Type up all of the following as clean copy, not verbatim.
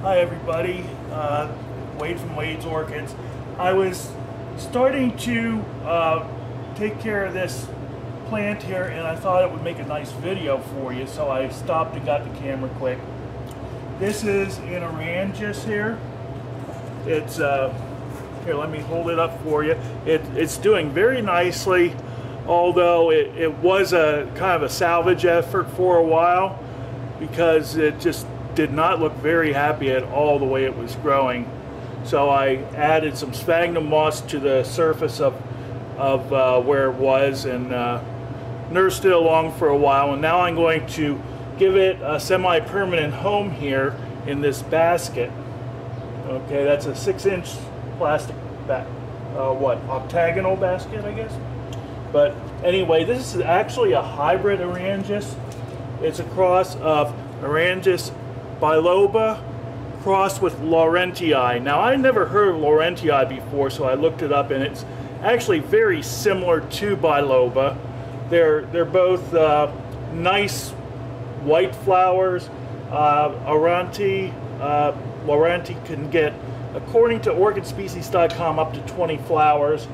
Hi everybody, Wade from Wade's Orchids. I was starting to take care of this plant here and I thought it would make a nice video for you, so I stopped and got the camera quick. This is an Aranjus here. It's, here let me hold it up for you. It's doing very nicely, although it was a kind of a salvage effort for a while because it just did not look very happy at all the way it was growing. So I added some sphagnum moss to the surface of where it was and nursed it along for a while, and now I'm going to give it a semi-permanent home here in this basket. Okay, that's a 6-inch plastic octagonal basket, I guess. But anyway, this is actually a hybrid Aranjus. It's a cross of Aranjus biloba crossed with Laurentii. Now, I never heard of Laurentii before, so I looked it up, and it's actually very similar to biloba. They're both nice white flowers. Laurentii can get, according to orchidspecies.com, up to 20 flowers,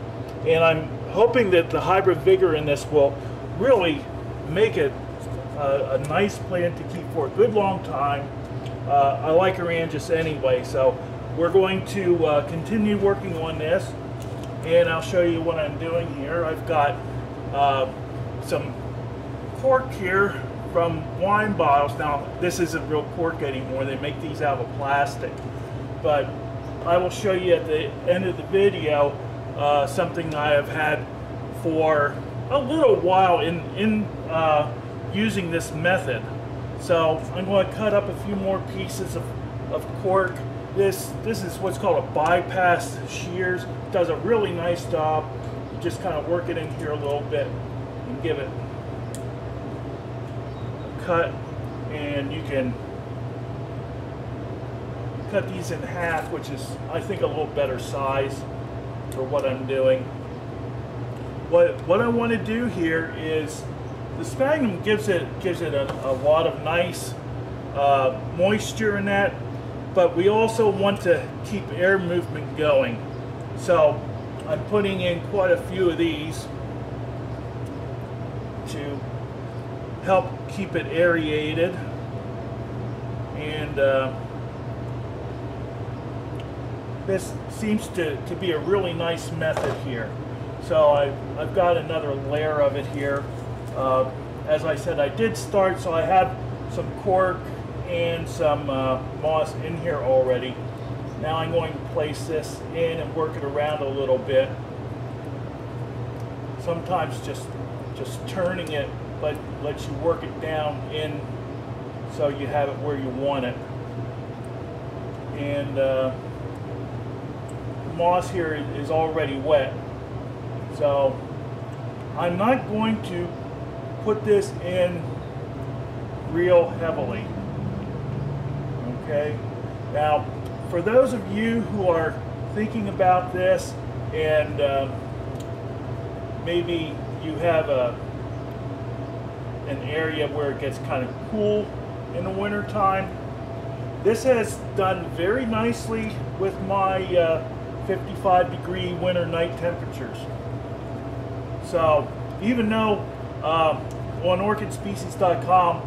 and I'm hoping that the hybrid vigor in this will really make it a nice plant to keep for a good long time. I like Aranjus anyway, so we're going to continue working on this, and I'll show you what I'm doing here. I've got some cork here from wine bottles. Now, this isn't real cork anymore. They make these out of plastic, but I will show you at the end of the video something I have had for a little while in using this method. So I'm going to cut up a few more pieces of cork. This is what's called a bypass shears. It does a really nice job. You just kind of work it in here a little bit and give it a cut, and you can cut these in half, which is, I think, a little better size for what I'm doing. What I want to do here is, the sphagnum gives it a lot of nice moisture in that, but we also want to keep air movement going. So I'm putting in quite a few of these to help keep it aerated, and this seems to be a really nice method here. So I've got another layer of it here. As I said, I did start, so I have some cork and some moss in here already. Now I'm going to place this in and work it around a little bit. Sometimes just turning it lets you work it down in so you have it where you want it. And the moss here is already wet, so I'm not going to put this in real heavily. Okay, now for those of you who are thinking about this and maybe you have an area where it gets kind of cool in the winter time, this has done very nicely with my 55-degree winter night temperatures. So even though on orchidspecies.com,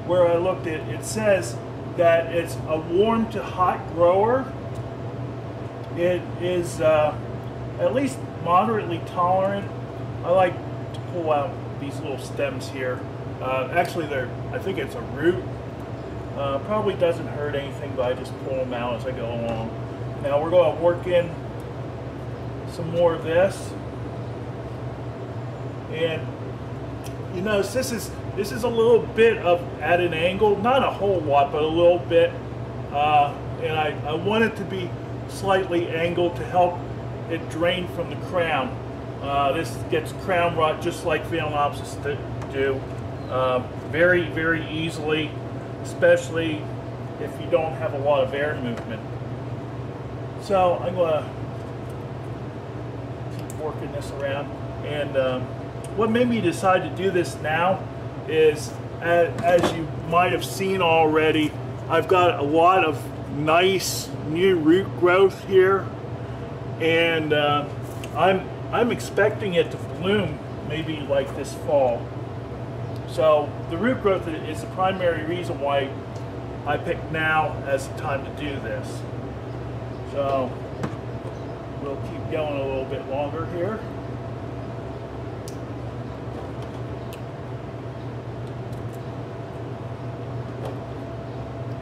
where I looked at, it says that it's a warm to hot grower, it is at least moderately tolerant. I like to pull out these little stems here. Actually, I think it's a root. Probably doesn't hurt anything, but I just pull them out as I go along. Now we're going to work in some more of this, and you notice this is a little bit of at an angle, not a whole lot, but a little bit, and I want it to be slightly angled to help it drain from the crown. This gets crown rot just like Phalaenopsis do, very, very easily, especially if you don't have a lot of air movement. So I'm going to keep working this around, and what made me decide to do this now is, as you might have seen already, I've got a lot of nice new root growth here, and I'm expecting it to bloom maybe like this fall. So the root growth is the primary reason why I picked now as the time to do this. So we'll keep going a little bit longer here.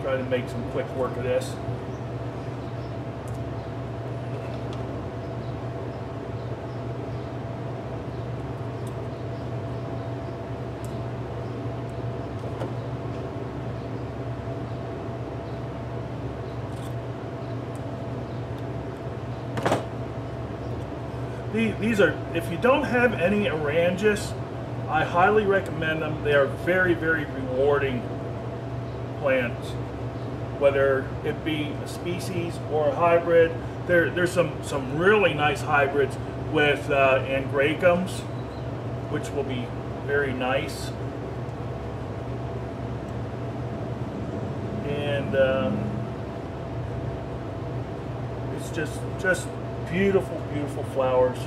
Try to make some quick work of this. These are, if you don't have any Aranjus, I highly recommend them. They are very, very rewarding plants, whether it be a species or a hybrid. There's some really nice hybrids with angraecums, which will be very nice. And it's just beautiful, beautiful flowers.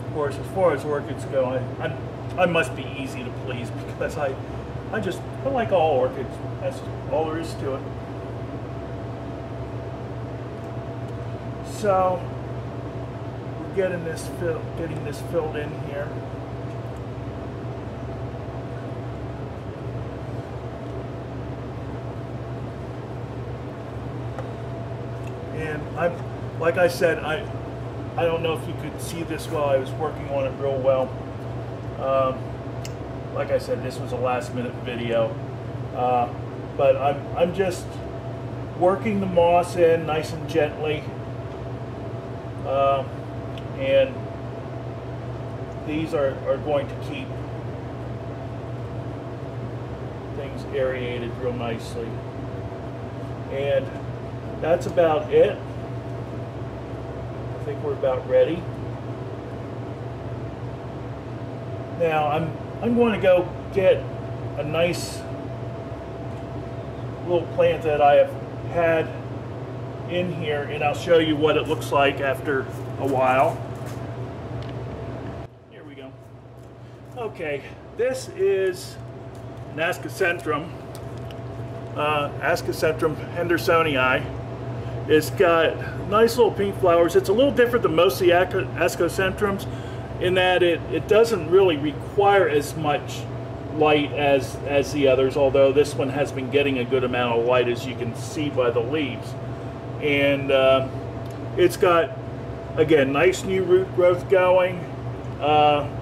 Of course, as far as orchids go, I must be easy to please because I like all orchids. That's all there is to it. So we're getting this filled in here. And like I said, I don't know if you could see this while I was working on it real well. Like I said, this was a last-minute video, but I'm just working the moss in nice and gently, and these are going to keep things aerated real nicely. And that's about it. I think we're about ready. Now I'm going to go get a nice little plant that I have had in here, and I'll show you what it looks like after a while. Here we go. Okay, this is an Ascocentrum, Ascocentrum hendersonii. It's got nice little pink flowers. It's a little different than most of the Ascocentrums in that it doesn't really require as much light as the others, although this one has been getting a good amount of light, as you can see by the leaves. And it's got, again, nice new root growth going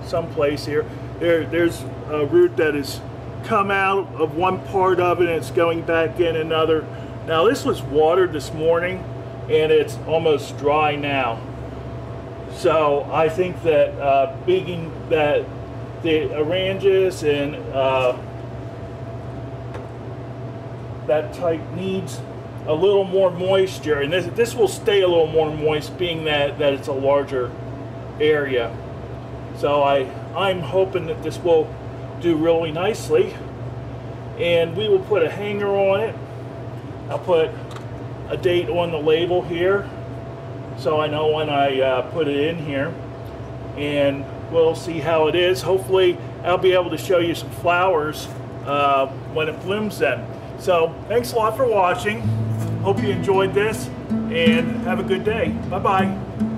someplace here. There's a root that has come out of one part of it and it's going back in another. Now this was watered this morning and it's almost dry now. So I think that being that the Aranjus and that type needs a little more moisture, and this will stay a little more moist being that it's a larger area. So I'm hoping that this will do really nicely, and we will put a hanger on it. I'll put a date on the label here so I know when I put it in here, and we'll see how it is. Hopefully I'll be able to show you some flowers when it blooms then. So thanks a lot for watching. Hope you enjoyed this and have a good day. Bye-bye.